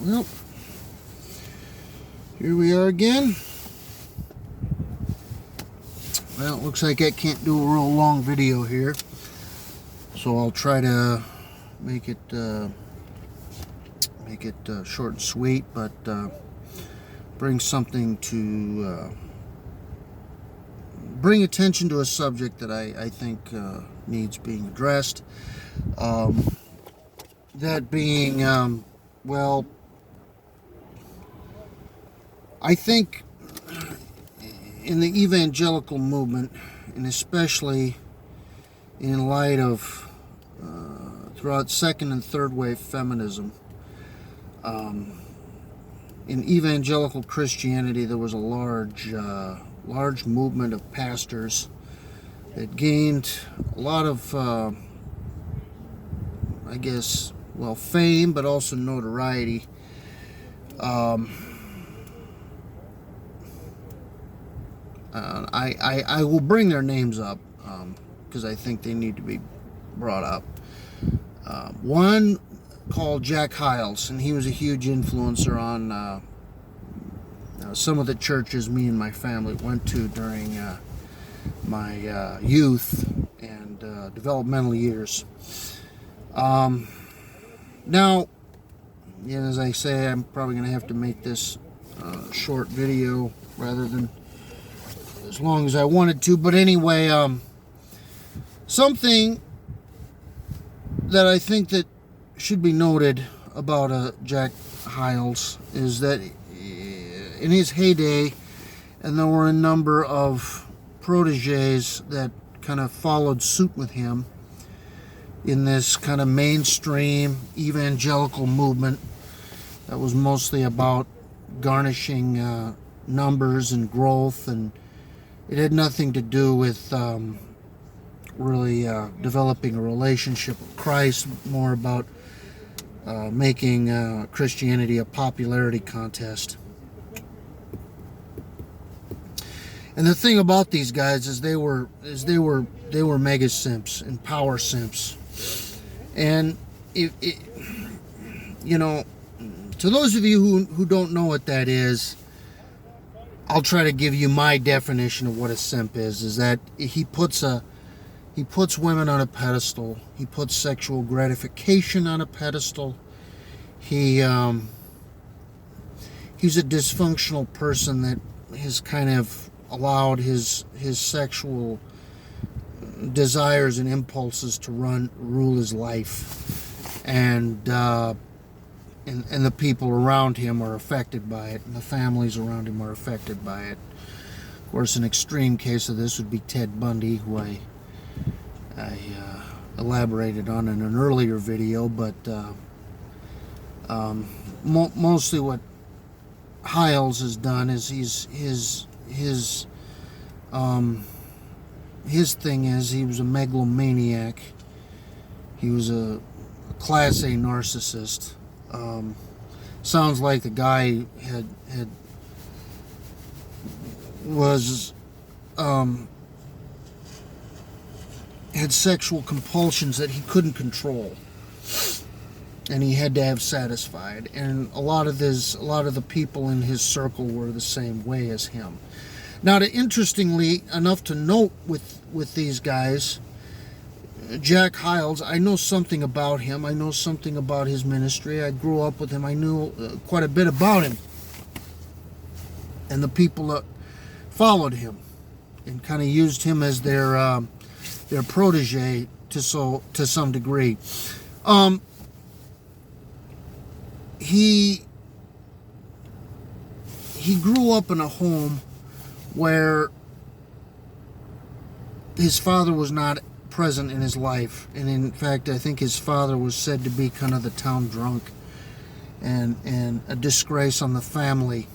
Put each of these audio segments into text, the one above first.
Well, here we are again. Well, it looks like I can't do a real long video here, so I'll try to make it short and sweet, but bring something to bring attention to a subject that I think needs being addressed. That being, well, I think in the evangelical movement, and especially in light of throughout second and third wave feminism, in evangelical Christianity there was a large movement of pastors that gained a lot of I guess, well, fame, but also notoriety. I will bring their names up because I think they need to be brought up. One called Jack Hyles, and he was a huge influencer on some of the churches me and my family went to during my youth and developmental years. Now, as I say, I'm probably going to have to make this short video rather than as long as I wanted to. But anyway, something that I think that should be noted about Jack Hyles is that in his heyday, and there were a number of proteges that kind of followed suit with him in this kind of mainstream evangelical movement that was mostly about garnishing numbers and growth, and it had nothing to do with really developing a relationship with Christ, more about making Christianity a popularity contest. And the thing about these guys is they were mega simps and power simps. And to those of you who don't know what that is, I'll try to give you my definition of what a simp is. Is that he puts women on a pedestal. He puts sexual gratification on a pedestal. He's a dysfunctional person that has kind of allowed his sexual desires and impulses to rule his life, and the people around him are affected by it, and the families around him are affected by it. Of course, an extreme case of this would be Ted Bundy, who I elaborated on in an earlier video, but mostly what Hyles has done is his thing is he was a megalomaniac. He was a class A narcissist. Sounds like the guy had sexual compulsions that he couldn't control, and he had to have satisfied. And a lot of the people in his circle were the same way as him. Now, interestingly enough to note with these guys, Jack Hyles, I know something about him. I know something about his ministry. I grew up with him. I knew quite a bit about him and the people that followed him, and kind of used him as their protege to some degree. He grew up in a home where his father was not present in his life, and in fact I think his father was said to be kind of the town drunk and a disgrace on the family.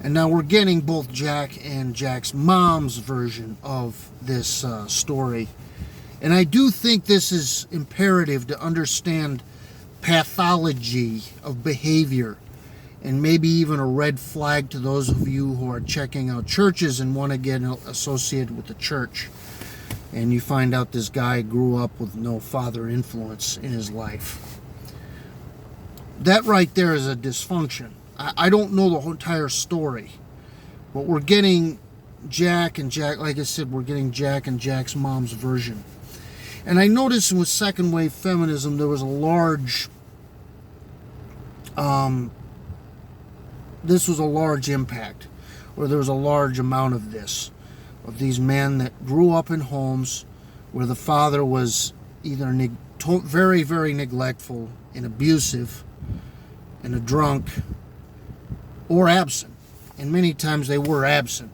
And now we're getting both Jack and Jack's mom's version of this story, and I do think this is imperative to understand pathology of behavior, and maybe even a red flag to those of you who are checking out churches and want to get associated with the church, and you find out this guy grew up with no father influence in his life. That right there is a dysfunction. I don't know the whole entire story, but we're getting Jack and Jack, like I said, we're getting Jack and Jack's mom's version. And I noticed with second wave feminism, there was a large, this was a large impact, or there was a large amount of this, of these men that grew up in homes where the father was either very, very neglectful and abusive and a drunk, or absent. And many times they were absent,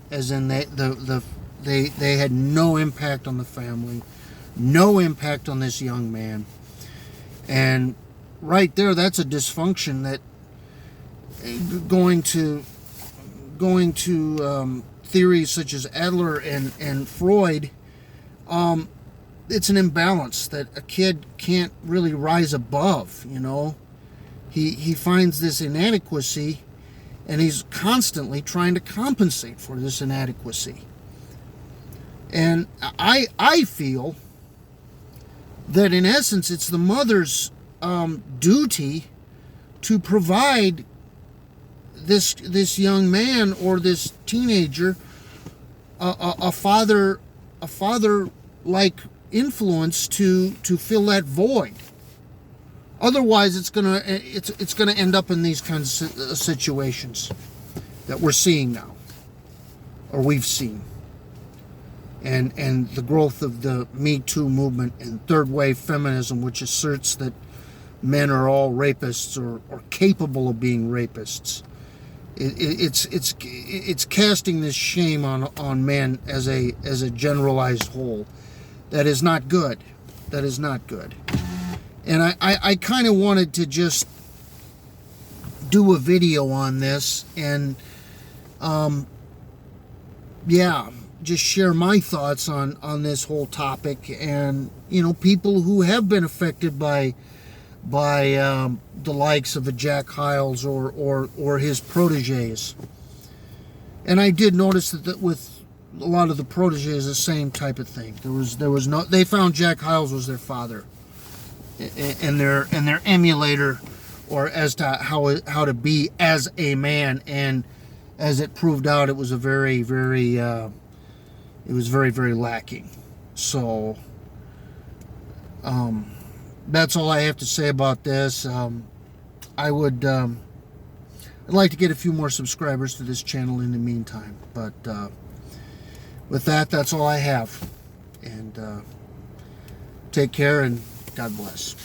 as in they had no impact on the family, no impact on this young man. And right there, that's a dysfunction that going to theories such as Adler and Freud, it's an imbalance that a kid can't really rise above, you know. He finds this inadequacy, and he's constantly trying to compensate for this inadequacy. And I feel that in essence it's the mother's duty to provide this young man or this teenager a father like influence to fill that void. Otherwise, it's gonna end up in these kinds of situations that we're seeing now, or we've seen, and the growth of the Me Too movement and third wave feminism, which asserts that men are all rapists or capable of being rapists. It's casting this shame on men as a generalized whole. That is not good. That is not good. And I kind of wanted to just do a video on this and, just share my thoughts on this whole topic. And, you know, people who have been affected by the likes of a Jack Hyles or his proteges. And I did notice that with a lot of the proteges, the same type of thing. There was no. They found Jack Hyles was their father, and their emulator, or as to how to be as a man. And as it proved out, it was very very lacking. So that's all I have to say about this. I'd like to get a few more subscribers to this channel in the meantime, but with that, that's all I have. And take care, and God bless.